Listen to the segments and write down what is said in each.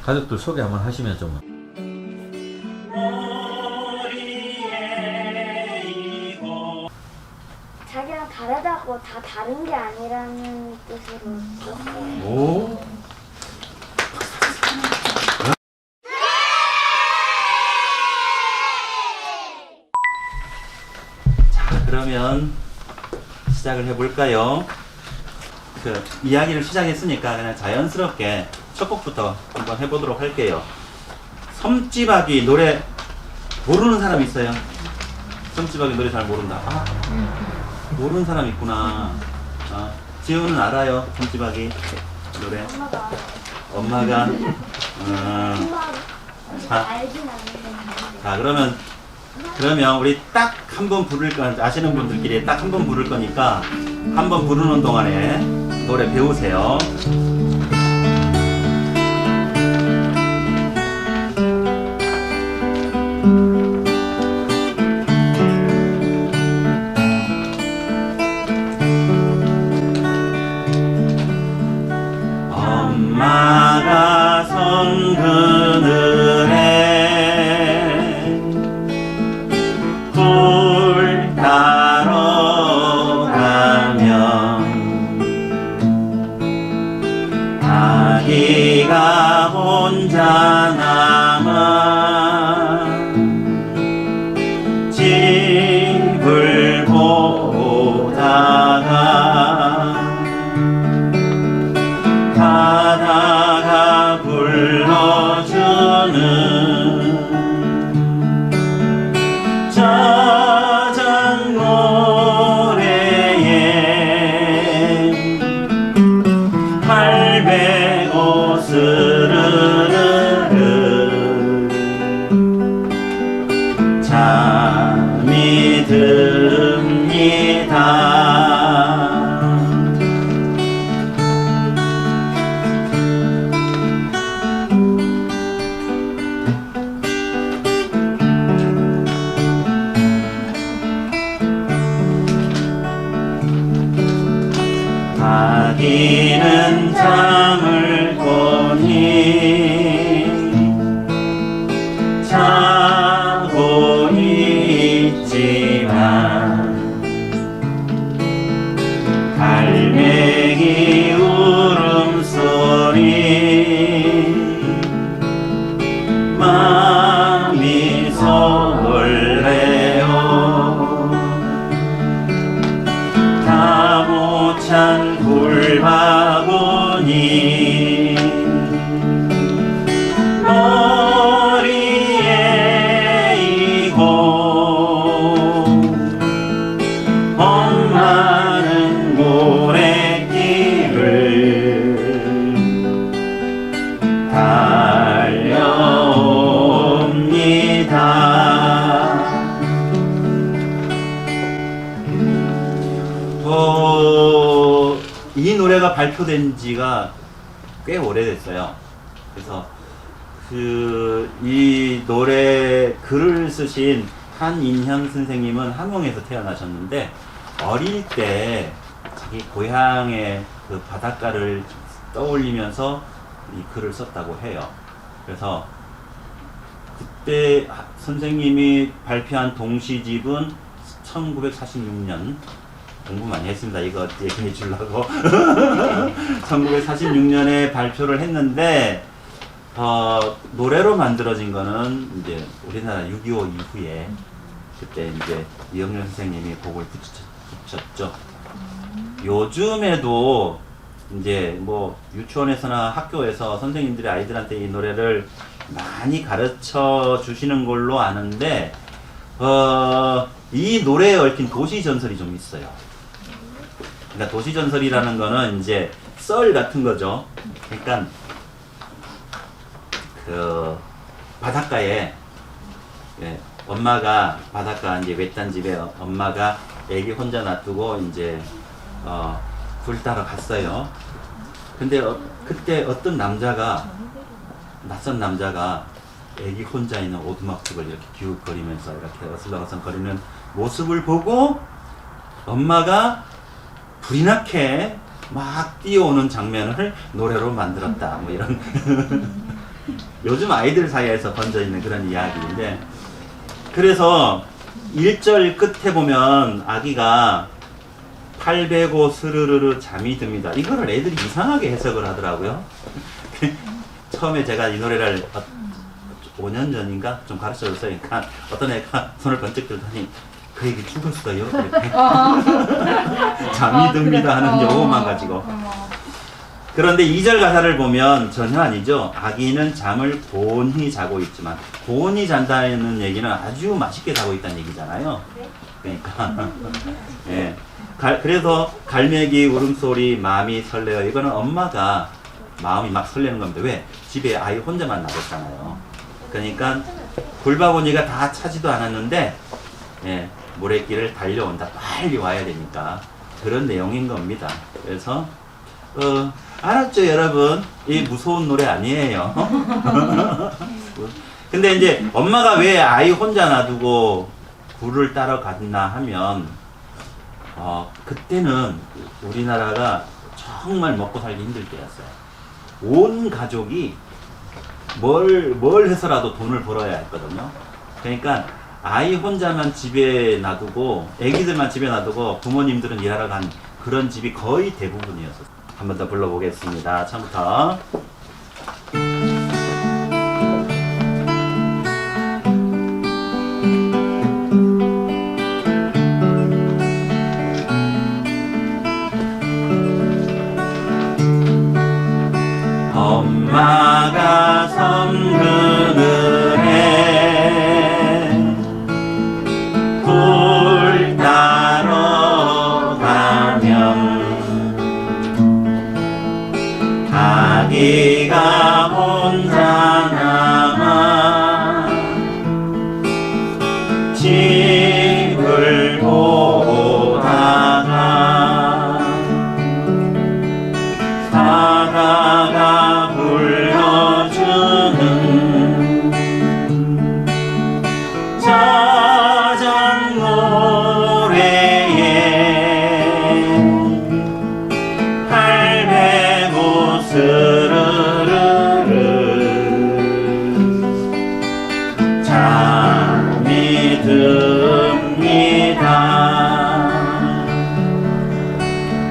가족들 소개 한번 하시면 좀. 자기랑 다르다고 다 다른 게 아니라는 뜻으로 썼어요. 오. 자, 그러면 시작을 해볼까요? 그 이야기를 시작했으니까 그냥 자연스럽게 첫 곡부터 한번 해보도록 할게요. 섬지박이 노래 모르는 사람 있어요? 섬지박이 노래 잘 모른다. 아, 모르는 사람 있구나. 아, 지우는 알아요? 섬지박이 노래. 엄마가 엄마가. 자, 알긴 아는데. 자 그러면 우리 딱 한 번 부를 거 아시는 분들끼리 딱 한 번 부를 거니까 한 번 부르는 동안에 노래 배우세요. 엄마가 선 그늘에 굴 따러 가면 아기가 혼자 남아 집을 보다가 바다가 불러주는 저녁 노래에 팔배고 스르르르 잠이 듭니다. 아기는 잠을 꼬니 자고 있지만 갈매기 울음소리 마음이 설레요. 다 못 찬 굴바구니 머리에 이고 엄마는 모래길을 달려옵니다. 이 노래가 발표된 지가 꽤 오래됐어요. 그래서 이 노래 글을 쓰신 한인현 선생님은 함흥에서 태어나셨는데 어릴 때 자기 고향의 그 바닷가를 떠올리면서 이 글을 썼다고 해요. 그래서 그때 선생님이 발표한 동시집은 1946년 공부 많이 했습니다. 이거 얘기해 주려고 1946년에 발표를 했는데 노래로 만들어진 거는 이제 우리나라 6.25 이후에 그때 이제 이영렬 선생님이 곡을 붙였죠. 요즘에도 이제 뭐 유치원에서나 학교에서 선생님들이 아이들한테 이 노래를 많이 가르쳐 주시는 걸로 아는데 이 노래에 얽힌 도시 전설이 좀 있어요. 그러니까 도시 전설이라는 거는 이제 썰 같은 거죠. 그러니까 그 바닷가에 엄마가 바닷가 이제 외딴 집에 엄마가 애기 혼자 놔두고 이제 굴 따러 갔어요. 근데 그때 어떤 남자가 낯선 남자가 애기 혼자 있는 오두막집을 이렇게 기웃거리면서 이렇게 어슬렁어슬렁 거리는 모습을 보고 엄마가 불이 나게 막 뛰어오는 장면을 노래로 만들었다. 뭐 이런 요즘 아이들 사이에서 번져 있는 그런 이야기인데, 그래서 1절 끝에 보면 아기가 팔 베고 스르르르 잠이 듭니다. 이거를 애들이 이상하게 해석을 하더라고요. 처음에 제가 이 노래를 5년 전인가 좀 가르쳐줬어요. 그러니까 어떤 애가 손을 번쩍 들더니 그 애기 죽었어요. 이렇게. 잠이 듭니다 하는 용어만 가지고. 그런데 2절 가사를 보면 전혀 아니죠. 아기는 잠을 곤히 자고 있지만, 곤히 잔다는 얘기는 아주 맛있게 자고 있다는 얘기잖아요. 그러니까 예. 그래서 갈매기 울음소리 마음이 설레요. 이거는 엄마가 마음이 막 설레는 겁니다. 왜? 집에 아이 혼자만 놔뒀잖아요. 그러니까 굴바구니가 다 차지도 않았는데 예, 모래길을 달려온다. 빨리 와야 되니까 그런 내용인 겁니다. 그래서 알았죠, 여러분? 이 무서운 노래 아니에요. 근데 이제 엄마가 왜 아이 혼자 놔두고 굴을 따러 갔나 하면 그때는 우리나라가 정말 먹고 살기 힘들 때였어요. 온 가족이 뭘 해서라도 돈을 벌어야 했거든요. 그러니까 아이 혼자만 집에 놔두고 애기들만 집에 놔두고 부모님들은 일하러 간 그런 집이 거의 대부분이었어요. 한 번 더 불러보겠습니다. 처음부터. 엄마가 섬그늘에 굴 따러 가면 아기가 혼자 남아 집을 보다가 사가가 불러주는 자장 노래에 할배고 스르르르 잠이 듭니다.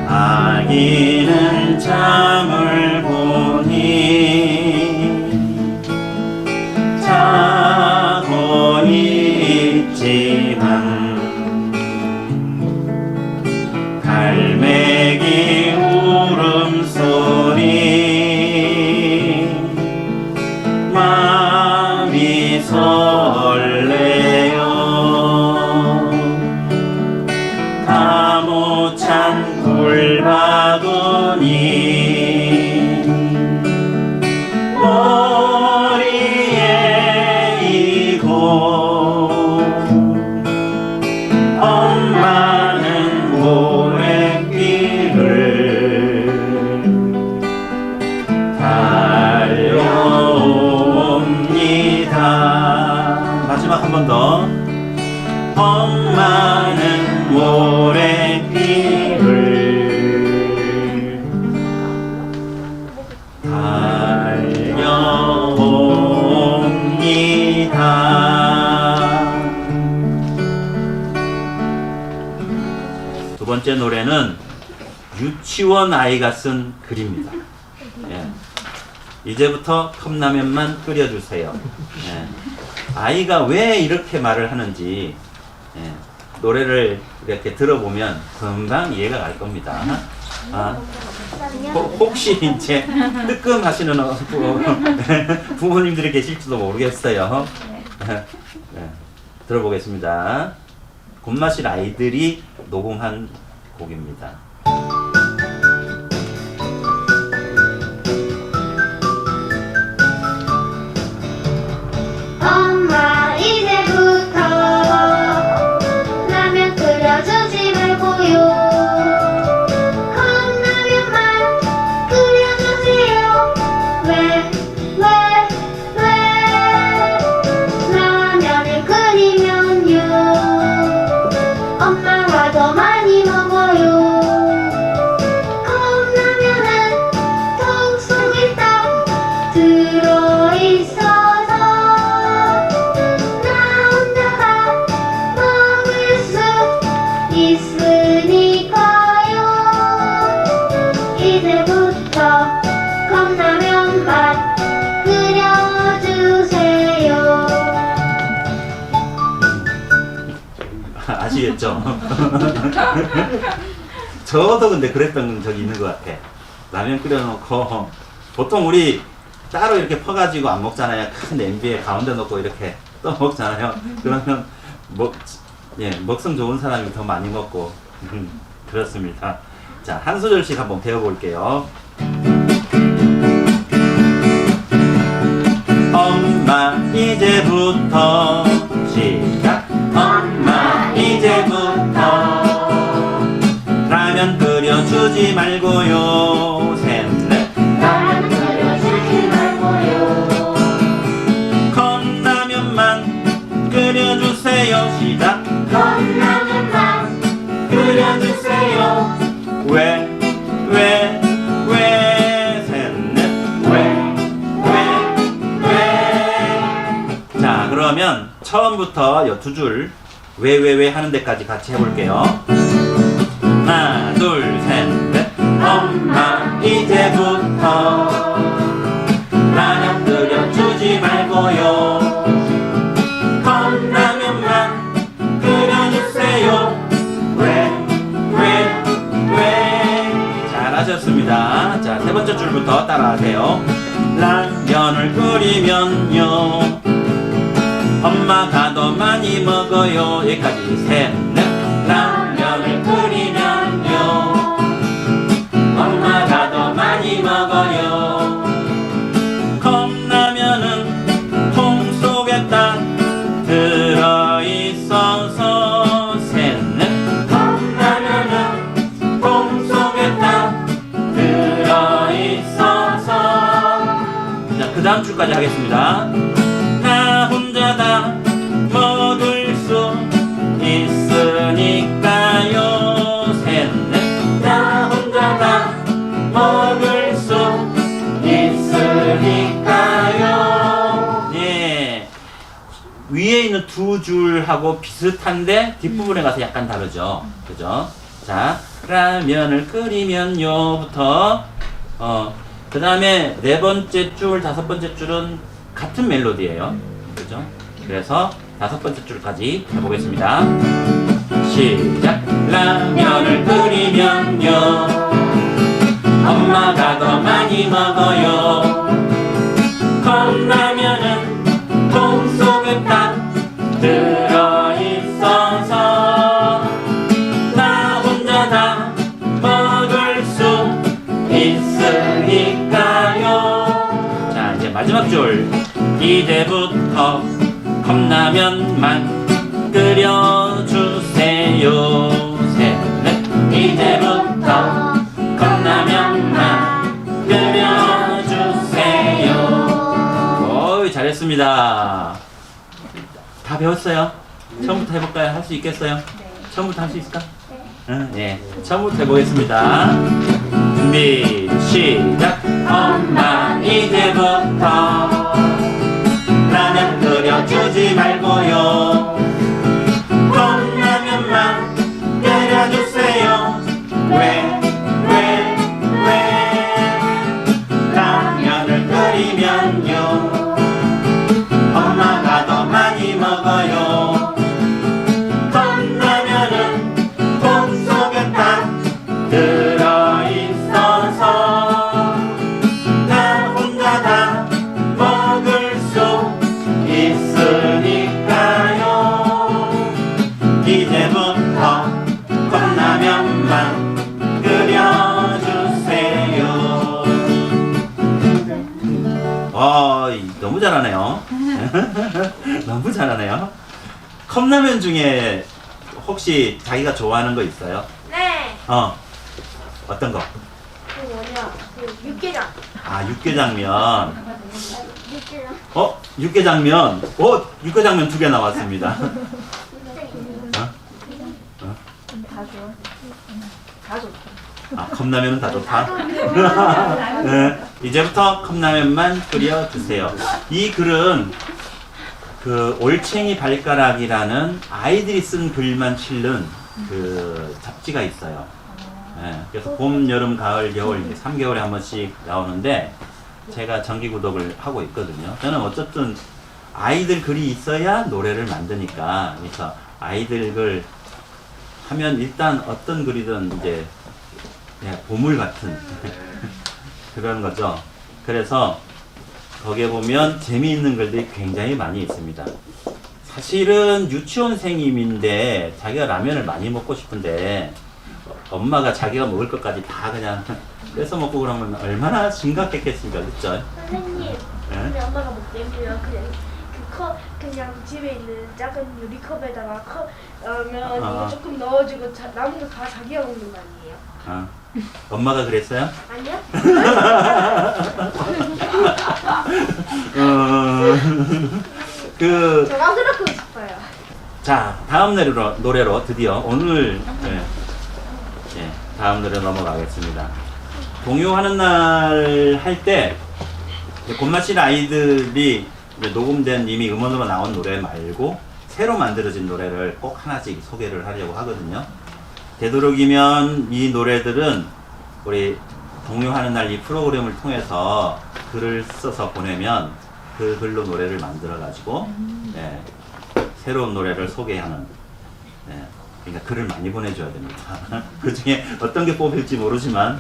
아기는 잠을 보니 자고 있지만 갈매기 울음소리 마음이 설레요. 다 못 찬 굴바구니 머리에 이고 엄마는 모래길을 달려옵니다. 마지막 한 번 더. 엄마는 모래길을 달려옵니다. 두 번째 노래는 유치원 아이가 쓴 글입니다. 예. 이제부터 컵라면만 끓여주세요. 예. 아이가 왜 이렇게 말을 하는지 예. 노래를 이렇게 들어보면 금방 이해가 갈 겁니다. 혹시 이제 뜨끔하시는 부모님들이 계실지도 모르겠어요. 네. 들어보겠습니다. 굿마실 아이들이 녹음한 곡입니다. 엄마 이제부터 라면 끓여주지 말고요. 컵라면만 끓여주세요. 왜 라면을 끓이면요 엄마가 더 많이 먹어요. 맞죠? 저도 근데 그랬던 적이 있는 것 같아. 라면 끓여놓고 보통 우리 따로 이렇게 퍼가지고 안 먹잖아요. 큰 냄비에 가운데 놓고 이렇게 떠 먹잖아요. 그러면 먹성 좋은 사람이 더 많이 먹고 그렇습니다. 자, 한 소절씩 한번 배워볼게요. 엄마 이제부터 시작. 엄마 이제부터 라면 끓여주지 말고요. 셋넷 라면 끓여주지 말고요. 컵라면만 끓여주세요. 시작. 컵라면만 끓여주세요. 왜 셋넷 왜. 자, 그러면 처음부터 요 두 줄 왜 하는 데까지 같이 해볼게요. 하나 둘 셋 넷. 엄마 이제부터 라면 끓여주지 말고요. 컵라면만 끓여주세요. 왜. 잘하셨습니다. 자, 세 번째 줄부터 따라하세요. 라면을 끓이면요 엄마가 더 많이 먹어요. 여기까지 셋넷. 라면을 끓이면요 엄마가 더 많이 먹어요. 컵라면은 통 속에 딱 들어있어서 셋넷. 컵라면은 통 속에 딱 들어있어서. 자, 그 다음 줄까지 하겠습니다. 나 혼자 다 먹을 수 있으니까요. 셋넷. 나 혼자 다 먹을 수 있으니까요. 예. 위에 있는 두 줄하고 비슷한데 뒷부분에 가서 약간 다르죠. 그죠? 자, 라면을 끓이면요부터 그 다음에 네 번째 줄, 다섯 번째 줄은 같은 멜로디예요. 그죠? 그래서 다섯 번째 줄까지 해보겠습니다. 시작. 라면을 끓이면요 엄마가 더 많이 먹어요. 컵라면은 통 속에 딱 들어있어서 나 혼자 다 먹을 수 있으니까요. 자, 이제 마지막 줄. 이제부터 컵라면만 끓여주세요. 셋넷. 이제부터 컵라면만 끓여주세요. 어이, 잘했습니다. 다 배웠어요? 처음부터 해볼까요? 할 수 있겠어요? 처음부터 할 수 있을까? 응, 예. 처음부터 해보겠습니다. 준비, 시작. 엄마 이제부터 라면 끓여주지 말고요. 컵라면만 끓여주세요. 왜. 라면을 끓이면요 엄마가 더 많이 먹어요. 컵라면은 통 속에 딱 들어있어서 나 혼자 다 먹을 수 있으니까요. 이제부터 컵라면만 끓여주세요. 너무 잘하네요. 너무 잘하네요. 컵라면 중에 혹시 자기가 좋아하는 거 있어요? 네. 어떤 거? 그 뭐냐? 그 육개장. 아, 육개장면. 육개장. 육개장면. 육개장면 2개 나왔습니다. 다 좋아. 다 좋다. 아, 컵라면은 다 좋다. 네, 이제부터 컵라면만 끓여주세요. 이 글은 그 올챙이 발가락이라는 아이들이 쓴 글만 실는 그 잡지가 있어요. 네, 그래서 봄, 여름, 가을, 겨울 이제 3개월에 한 번씩 나오는데 제가 정기 구독을 하고 있거든요. 저는 어쨌든 아이들 글이 있어야 노래를 만드니까, 그래서 아이들 글 하면 일단 어떤 글이든 이제 그냥 보물 같은 그런 거죠. 그래서 거기에 보면 재미있는 글들이 굉장히 많이 있습니다. 사실은 유치원생님인데 자기가 라면을 많이 먹고 싶은데 엄마가 자기가 먹을 것까지 다 그냥 뺏어 먹고 그러면 얼마나 심각했겠습니까, 그렇죠? 선생님, 근데 엄마가 못 내고요. 그냥 집에 있는 작은 유리컵에다가 라면 이거 조금 넣어주고 남은 거 다 자기가 먹는 거 아니에요? 아, 엄마가 그랬어요? 아니요? 저랑 그렇고 싶어요. 자, 다음 노래로 드디어 오늘 다음 노래 넘어가겠습니다. 동요하는 날 할 때 곤맛실 아이들이 이제 녹음된 이미 음원으로 나온 노래 말고 새로 만들어진 노래를 꼭 하나씩 소개를 하려고 하거든요. 되도록이면 이 노래들은 우리 동요하는 날 이 프로그램을 통해서 글을 써서 보내면 그 글로 노래를 만들어 가지고 새로운 노래를 소개하는 그러니까 글을 많이 보내줘야 됩니다. 그 중에 어떤 게 뽑힐지 모르지만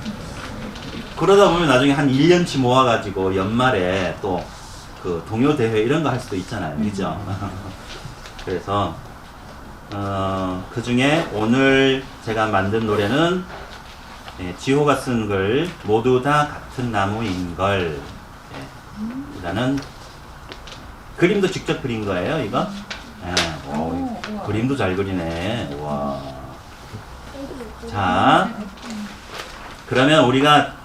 그러다 보면 나중에 한 1년치 모아가지고 연말에 또 그 동요 대회 이런 거 할 수도 있잖아요. 그죠? 그래서 그 중에 오늘 제가 만든 노래는 지호가 쓴 글 모두 다 같은 나무인걸 라는 그림도 직접 그린 거예요, 이거? 그림도 잘 그리네. 와. 자, 그러면 우리가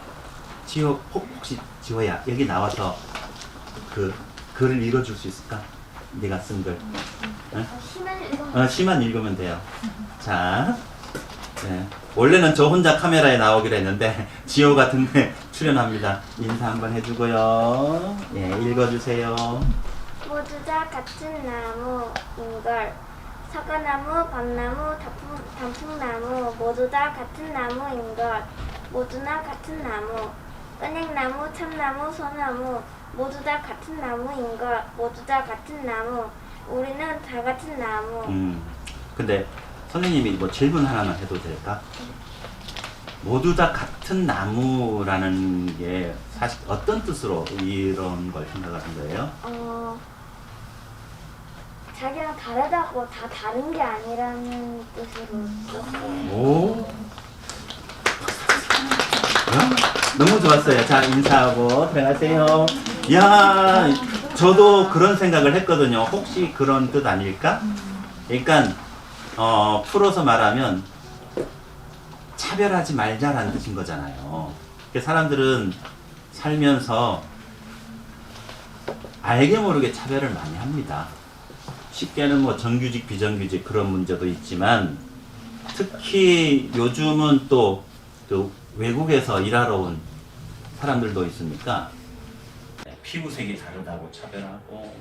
지호, 혹시 지호야, 여기 나와서 그 글을 읽어줄 수 있을까? 네가 쓴 글. 시만 읽으면 돼요. 자, 원래는 저 혼자 카메라에 나오기로 했는데 지호 같은 데 출연합니다. 인사 한번 해주고요. 읽어주세요. 모두 다 같은 나무인걸. 사과나무, 밤나무, 단풍나무 모두 다 같은 나무인걸. 모두나 같은 나무. 은행나무, 참나무, 소나무 모두 다 같은 나무인걸. 모두 다 같은 나무. 우리는 다 같은 나무. 근데 선생님이 뭐 질문 하나만 해도 될까? 모두 다 같은 나무라는 게 사실 어떤 뜻으로 이런 걸 생각하신 거예요? 자기랑 다르다고 다 다른 게 아니라는 뜻으로 썼어요. 오. 너무 좋았어요. 자, 인사하고 들어가세요. 야, 저도 그런 생각을 했거든요. 혹시 그런 뜻 아닐까? 그러니까 풀어서 말하면 차별하지 말자라는 뜻인 거잖아요. 사람들은 살면서 알게 모르게 차별을 많이 합니다. 쉽게는 뭐 정규직, 비정규직 그런 문제도 있지만 특히 요즘은 또 외국에서 일하러 온 사람들도 있으니까 피부색이 다르다고 차별하고,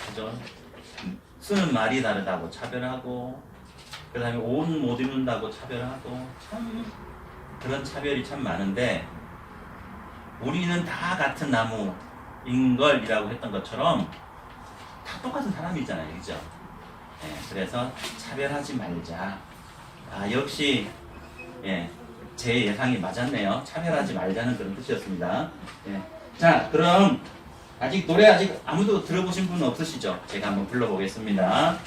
그죠? 쓰는 말이 다르다고 차별하고, 그 다음에 옷 못 입는다고 차별하고, 참 그런 차별이 참 많은데 우리는 다 같은 나무인걸이라고 했던 것처럼 다 똑같은 사람이잖아요, 그죠? 그래서 차별하지 말자. 역시 제 예상이 맞았네요. 차별하지 말자는 그런 뜻이었습니다. 자, 그럼 노래 아직 아무도 들어보신 분은 없으시죠? 제가 한번 불러보겠습니다.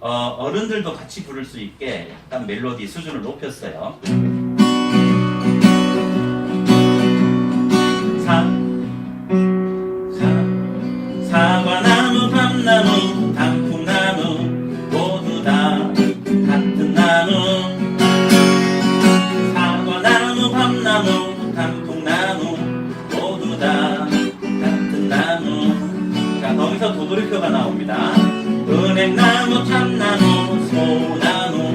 어른들도 같이 부를 수 있게 약간 멜로디 수준을 높였어요. 사과나무, 밤나무, 단풍나무 모두 다 같은 나무. 사과나무, 밤나무, 단풍나무 모두 다 같은 나무. 자, 거기서 도돌이표가 나옵니다. 은행나무, 참나무, 소나무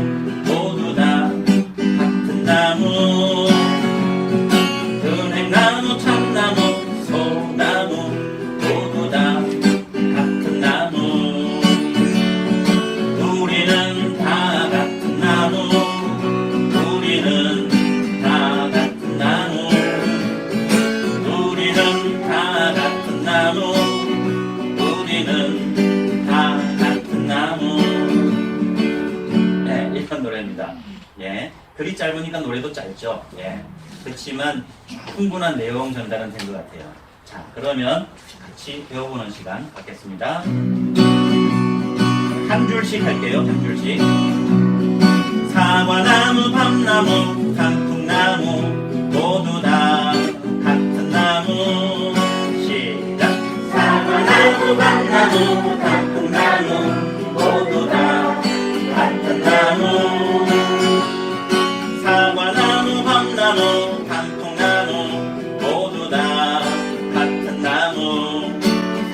모두 다 같은 나무. 은행나무, 참나무, 소나무 모두 다 같은 나무. 우리는 다 같은 나무. 우리는 다 같은 나무. 우리는 다 같은 나무. 우리는 다 예. 글이 짧으니까 노래도 짧죠. 예. 그렇지만 충분한 내용 전달은 된 것 같아요. 자, 그러면 같이 배워보는 시간 갖겠습니다. 한 줄씩 할게요. 한 줄씩. 사과나무, 밤나무, 단풍나무 모두 다 같은 나무. 시작. 사과나무, 밤나무, 단풍나무 모두 다 같은 나무. 사과나무, 밤나무, 단풍나무 모두 다 같은 나무.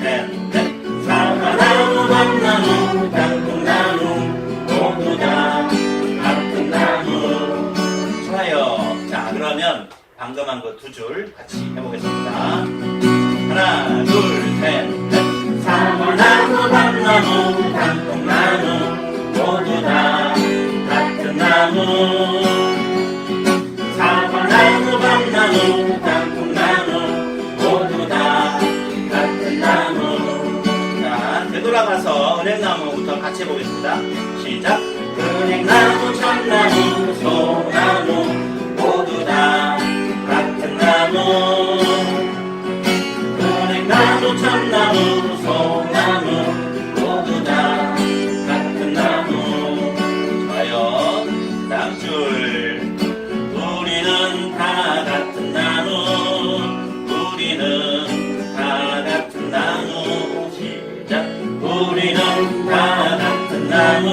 셋, 넷. 사과나무, 밤나무, 단풍나무 모두 다 같은 나무. 좋아요. 자, 그러면 방금 한 거 두 줄 같이 해보겠습니다. 하나, 둘, 셋, 넷. 사과나무, 밤나무, 단풍나무 모두 다 같은 나무. 사과나무, 밤나무, 단풍나무 모두 다 같은 나무. 자, 되돌아가서 은행나무부터 같이 해보겠습니다. 시작. 은행나무, 참나무, 소나무 모두 다 같은 나무. 은행나무, 참나무, 소나무 모두 다 같은 나무. 좋아요. 다음 줄. 우리는 다 같은 나무. 우리는 다 같은 나무. 시작. 우리는 다 같은 나무.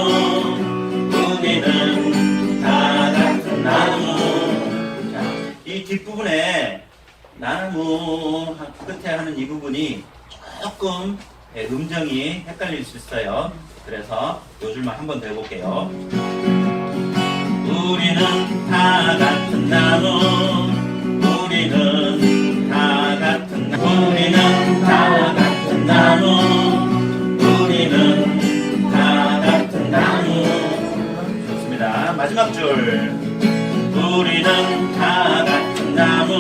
우리는 다 같은 나무. 자, 이 뒷부분에 나무 끝에 하는 이 부분이 조금 음정이 헷갈릴 수 있어요. 그래서 요 줄만 한 번 더 해볼게요. 우리는 다 같은 나무. 우리는 다 같은 나무. 우리는 다 같은 나무. 우리는 다 같은 나무. 좋습니다. 마지막 줄. 우리는 다 같은 나무.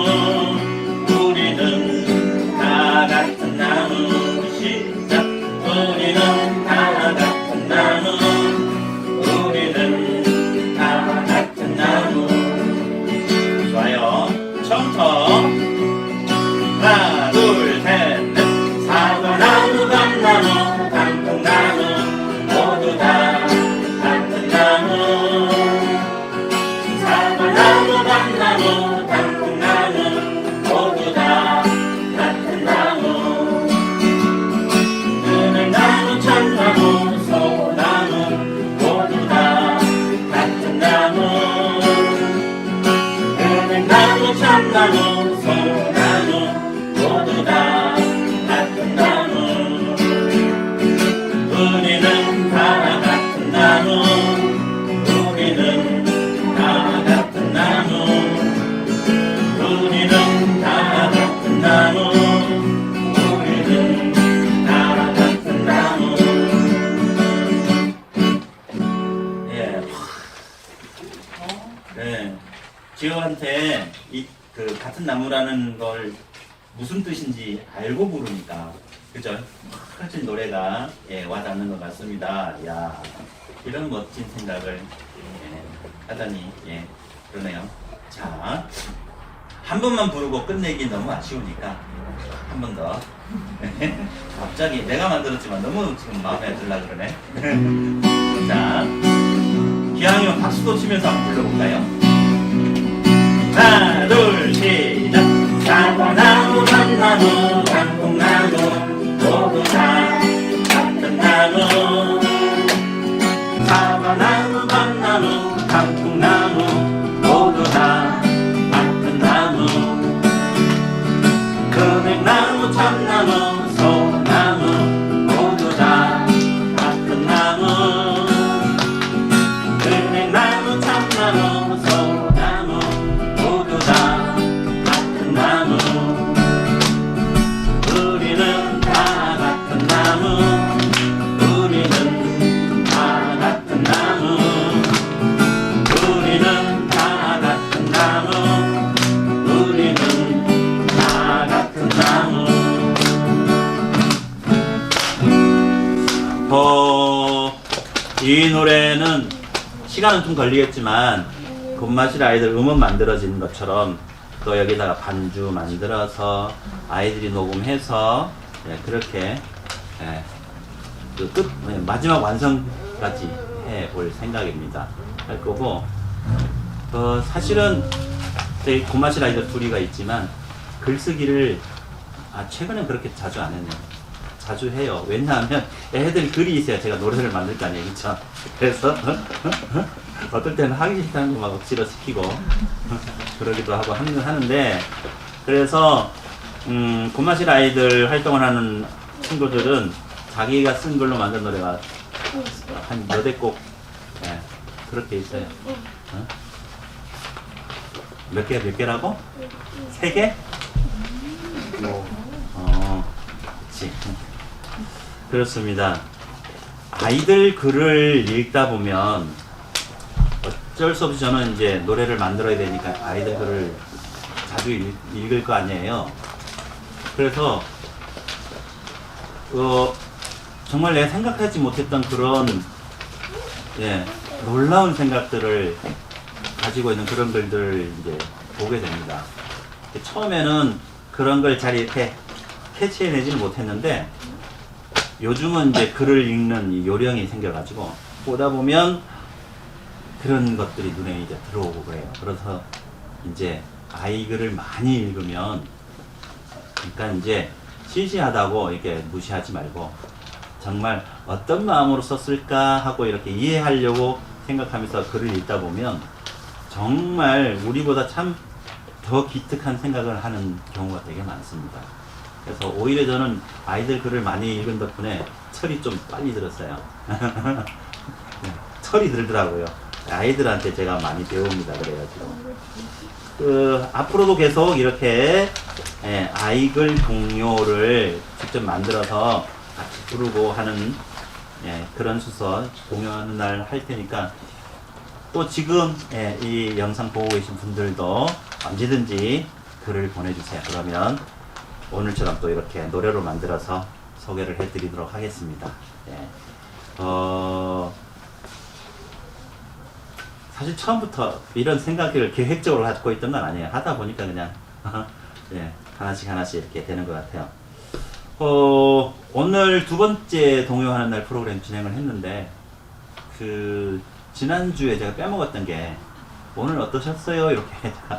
우리는 다 같은 나무. 시작. 우리는 다 같은 나무. 우리는 다 같은 나무. 좋아요. 처음부터 하나, 둘, 셋, 넷. 사과나무, 밤나무, 단풍나무 모두 다 같은 나무. 사과나무, 밤나무, 단풍나무 모두 다 같은 나무. 은행나무, 참나무, 소나무 모두 다 같은 나무. 은행나무, 참나무, 소나무 모두 다 같은 나무. 우리는 다 같은 나무. 우리는 다 같은 나무. 우리는 다 같은 나무. 우리는 다 같은 나무. 예. 네. 지호한테 그 같은 나무라는 걸 무슨 뜻인지 알고 부르니까 그죠? 훨씬 노래가 와닿는 것 같습니다. 야, 이런 멋진 생각을 하다니 그러네요. 자, 한 번만 부르고 끝내기 너무 아쉬우니까 한 번 더. 갑자기 내가 만들었지만 너무 지금 마음에 들라 그러네. 자, 기왕이면 박수도 치면서 한번 불러볼까요? 하나, 둘, 시작. 사과나무, 밤나무, 단풍나무 모두 다 같은 나무. 사과나무, 밤나무, 단풍나무 모두 다 같은 나무. 금액나무, 참나무, 소나무 모두 다 같은 나무. 금액나무, 참나무, 소나무 모두 다 같은 나무. 우리는 다 같은 나무. 우리는 다 같은 나무. 우리는 다 같은 나무. 우리는 다 같은 나무. 이 노래는 시간은 좀 걸리겠지만 굿마실 아이들 음원 만들어지는 것처럼 또 여기다가 반주 만들어서 아이들이 녹음해서 예, 그렇게 예, 마지막 완성까지 해볼 생각입니다. 할 거고 사실은 저희 굿마실 아이들 둘이가 있지만 글쓰기를 최근엔 그렇게 자주 안 했네요. 자주 해요. 왜냐하면 애들 글이 있어야 제가 노래를 만들 거 아니에요. 그쵸? 그래서 어떨 때는 하기 싫다는 거 막 억지로 시키고 그러기도 하고 하는데 그래서 굿마실 아이들 활동을 하는 친구들은 자기가 쓴 글로 만든 노래가 한 여덟 곡 예, 그렇게 있어요. 몇 개라고? 3개? 그렇지. 그렇습니다. 아이들 글을 읽다 보면 어쩔 수 없이 저는 이제 노래를 만들어야 되니까 아이들 글을 자주 읽을 거 아니에요. 그래서 정말 내가 생각하지 못했던 그런 놀라운 생각들을 가지고 있는 그런 글들을 이제 보게 됩니다. 처음에는 그런 걸 잘 이렇게 캐치해내지는 못했는데 요즘은 이제 글을 읽는 이 요령이 생겨가지고 보다 보면 그런 것들이 눈에 이제 들어오고 그래요. 그래서 이제 아이 글을 많이 읽으면 그러니까 이제 시시하다고 이렇게 무시하지 말고 정말 어떤 마음으로 썼을까 하고 이렇게 이해하려고 생각하면서 글을 읽다 보면 정말 우리보다 참 더 기특한 생각을 하는 경우가 되게 많습니다. 그래서 오히려 저는 아이들 글을 많이 읽은 덕분에 철이 좀 빨리 들었어요. 철이 들더라고요. 아이들한테 제가 많이 배웁니다. 그래가지고 앞으로도 계속 이렇게 아이글 동요를 직접 만들어서 같이 부르고 하는 그런 수서 공연하는 날 할 테니까 또 지금 이 영상 보고 계신 분들도 언제든지 글을 보내주세요. 그러면 오늘처럼 또 이렇게 노래로 만들어서 소개를 해드리도록 하겠습니다. 사실 처음부터 이런 생각을 계획적으로 갖고 있던 건 아니에요. 하다 보니까 그냥 하나씩 이렇게 되는 것 같아요. 오늘 두 번째 동요하는 날 프로그램 진행을 했는데 지난주에 제가 빼먹었던 게 오늘 어떠셨어요? 이렇게 제가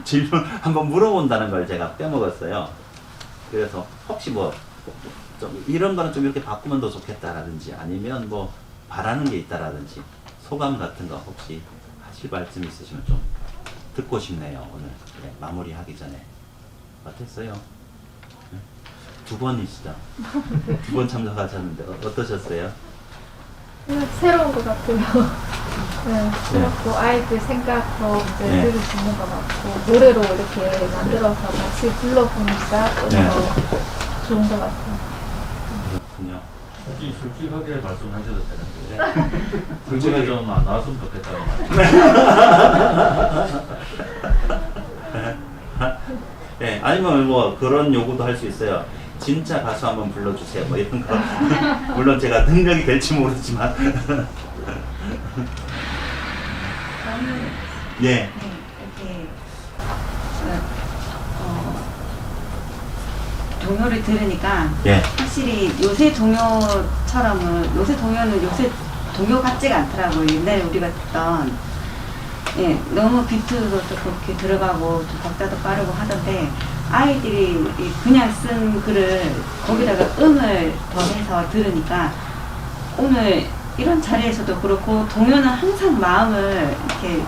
질문 한번 물어본다는 걸 제가 빼먹었어요. 그래서 혹시 좀 이런 거는 좀 이렇게 바꾸면 더 좋겠다라든지 아니면 바라는 게 있다라든지 소감 같은 거 혹시 하실 말씀 있으시면 좀 듣고 싶네요. 오늘 마무리하기 전에 어땠어요? 두 번이시죠? 두 번 참석하셨는데 어떠셨어요? 새로운 것 같아요. 새롭고 아이들 생각도 이제 들을 수 있는 것 같고 노래로 이렇게 만들어서 같이 불러보니까 좀 더 좋은 것 같아요. 그렇군요. 굳이 솔직하게 말씀하셔도 되는데 솔직하게 좀 안 나왔으면 좋겠다는 말. 아니면 그런 요구도 할 수 있어요. 진짜 가수 한번 불러주세요. 이런 거. 물론 제가 능력이 될지 모르지만. 저는 이렇게 동요를 들으니까 예. 확실히 요새 동요처럼은 요새 동요는 요새 동요 같지가 않더라고요. 옛날에 우리가 듣던 너무 비트도 그렇게 들어가고 좀 박자도 빠르고 하던데 아이들이 그냥 쓴 글을 거기다가 음을 더해서 들으니까 오늘 이런 자리에서도 그렇고 동요는 항상 마음을 이렇게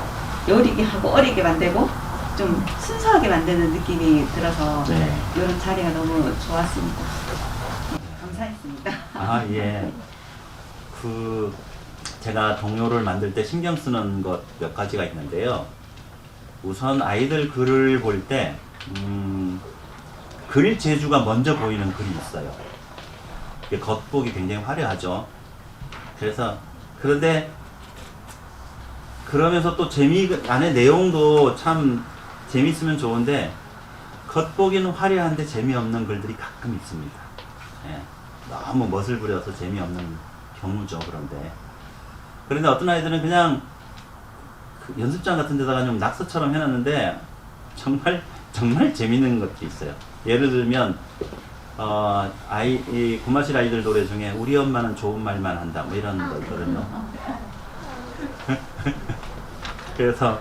여리게 하고 어리게 만들고 좀 순수하게 만드는 느낌이 들어서 이런 자리가 너무 좋았습니다. 감사했습니다. 예. 제가 동요를 만들 때 신경 쓰는 것 몇 가지가 있는데요. 우선 아이들 글을 볼 때 글 재주가 먼저 보이는 글이 있어요. 겉보기 굉장히 화려하죠. 그런데 그러면서 또 안에 내용도 참 재밌으면 좋은데 겉보기는 화려한데 재미없는 글들이 가끔 있습니다. 너무 멋을 부려서 재미없는 경우죠. 그런데 어떤 아이들은 그냥 그 연습장 같은 데다가 좀 낙서처럼 해놨는데 정말 재밌는 것들이 있어요. 예를 들면 이 구마실 아이들 노래 중에 우리 엄마는 좋은 말만 한다 뭐 이런 거 있거든요. 그래서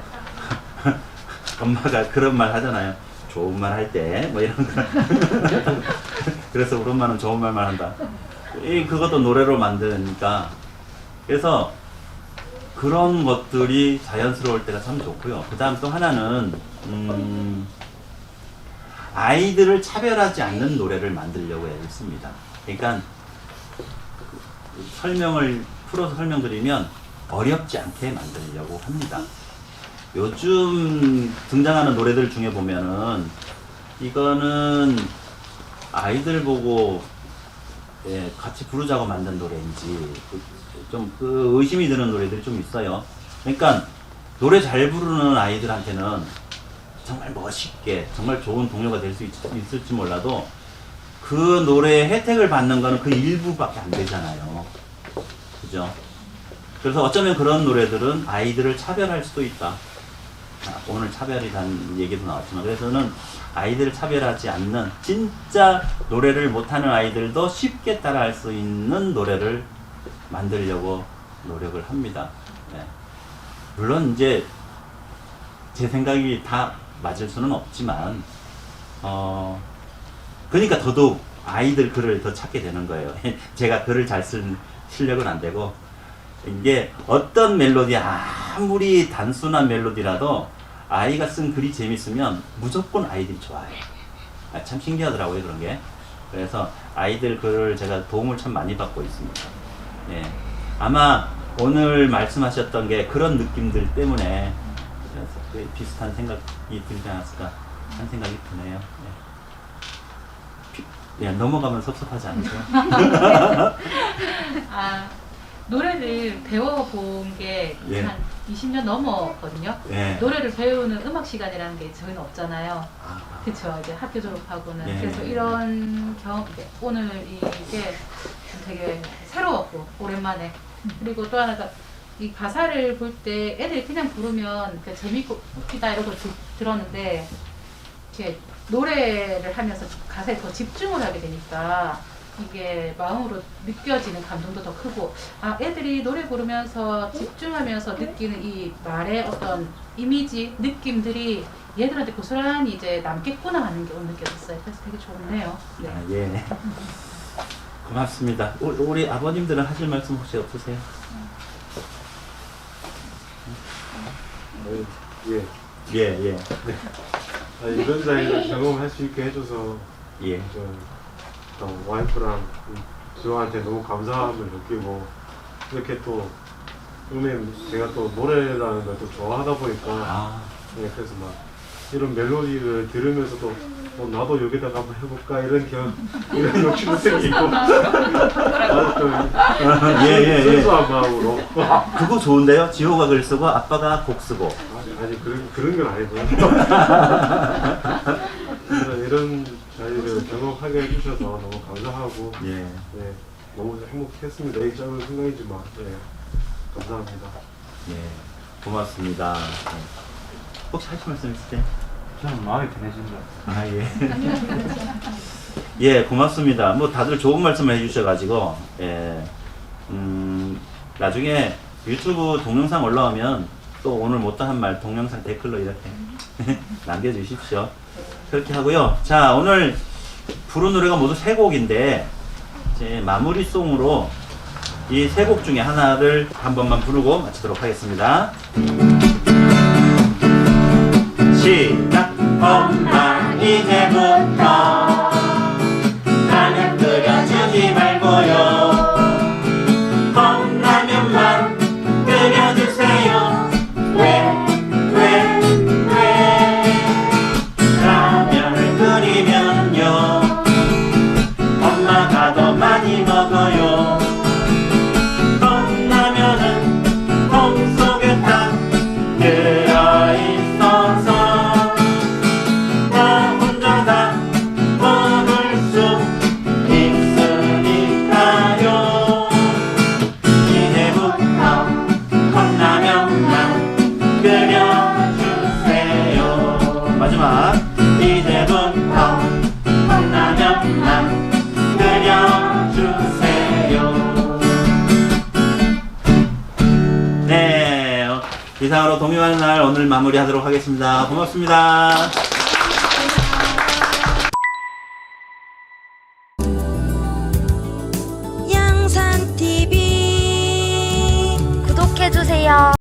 엄마가 그런 말 하잖아요. 좋은 말 할 때 뭐 이런 거. 그래서 우리 엄마는 좋은 말만 한다. 그것도 노래로 만드니까. 그래서 그런 것들이 자연스러울 때가 참 좋고요. 그 다음 또 하나는 아이들을 차별하지 않는 노래를 만들려고 했습니다. 그러니까 풀어서 설명드리면 어렵지 않게 만들려고 합니다. 요즘 등장하는 노래들 중에 보면은 이거는 아이들 보고 같이 부르자고 만든 노래인지 좀 그 의심이 드는 노래들이 좀 있어요. 그러니까 노래 잘 부르는 아이들한테는 정말 멋있게 정말 좋은 동료가 될 수 있을지 몰라도 그 노래의 혜택을 받는 거는 그 일부밖에 안 되잖아요. 그죠? 그래서 어쩌면 그런 노래들은 아이들을 차별할 수도 있다. 오늘 차별이라는 얘기도 나왔지만, 그래서는 아이들을 차별하지 않는 진짜 노래를 못하는 아이들도 쉽게 따라할 수 있는 노래를 만들려고 노력을 합니다. 네. 물론 이제 제 생각이 다 맞을 수는 없지만 그러니까 더더욱 아이들 글을 더 찾게 되는 거예요. 제가 글을 잘 쓸 실력은 안 되고, 이게 어떤 멜로디 아무리 단순한 멜로디라도 아이가 쓴 글이 재밌으면 무조건 아이들이 좋아해요. 참 신기하더라고요, 그런 게. 그래서 아이들 글을 제가 도움을 참 많이 받고 있습니다. 예. 아마 오늘 말씀하셨던 게 그런 느낌들 때문에 그래서 비슷한 생각이 들지 않았을까 하는 생각이 드네요. 예. 넘어가면 섭섭하지 않으세요? 노래를 배워본 게 한 20년 넘었거든요. 노래를 배우는 음악 시간이라는 게 저희는 없잖아요. 그쵸. 이제 학교 졸업하고는. 그래서 이런 오늘 이게 되게 새로웠고, 오랜만에. 그리고 또 하나가 이 가사를 볼 때 애들이 그냥 부르면 재밌고 웃기다 이러고 들었는데, 이렇게 노래를 하면서 가사에 더 집중을 하게 되니까 이게 마음으로 느껴지는 감동도 더 크고, 애들이 노래 부르면서 집중하면서 느끼는 이 말의 어떤 이미지, 느낌들이 얘들한테 고스란히 이제 남겠구나 하는 게 오늘 느껴졌어요. 그래서 되게 좋네요. 네. 예. 고맙습니다. 우리 아버님들은 하실 말씀 혹시 없으세요? 예. 이런 자리를 경험할 수 있게 해줘서 예. 와이프랑 주한테 너무 감사함을 느끼고, 이렇게 또 선생님 제가 또 노래라는 걸 또 좋아하다 보니까 그래서 막 이런 멜로디를 들으면서도 나도 여기다가 한번 해볼까 이런 욕심도 생기고 아주 좀 순수한 마음으로. 그거 좋은데요? 지호가 글 쓰고 아빠가 곡 쓰고. 아니 그런 건 아니고요. 이런 자리를 경험하게 해주셔서 너무 감사하고 너무 행복했습니다. 이 짧은 순간이지만 감사합니다. 고맙습니다. 혹시 하실 말씀 있을 때? 저는 마음이 편해진다. 예, 고맙습니다. 뭐 다들 좋은 말씀을 해주셔가지고 나중에 유튜브 동영상 올라오면 또 오늘 못한 말 동영상 댓글로 이렇게 남겨주십시오. 그렇게 하고요. 자, 오늘 부른 노래가 모두 3곡인데 이제 마무리송으로 이 3곡 중에 하나를 한 번만 부르고 마치도록 하겠습니다. 시작! 엄마 이제부터 나는 끓여주지 말고요, 컵라면만 끓여주세요. 왜 라면을 끓이면요 엄마가 더 많이 먹어요. 컵라면은 통 속에 딱 들어있어서 나 혼자 다 먹을 수 있으니까요. 이제부터 컵라면만 끓여주세요. 이상으로 동요하는 날 오늘 마무리하도록 하겠습니다. 고맙습니다.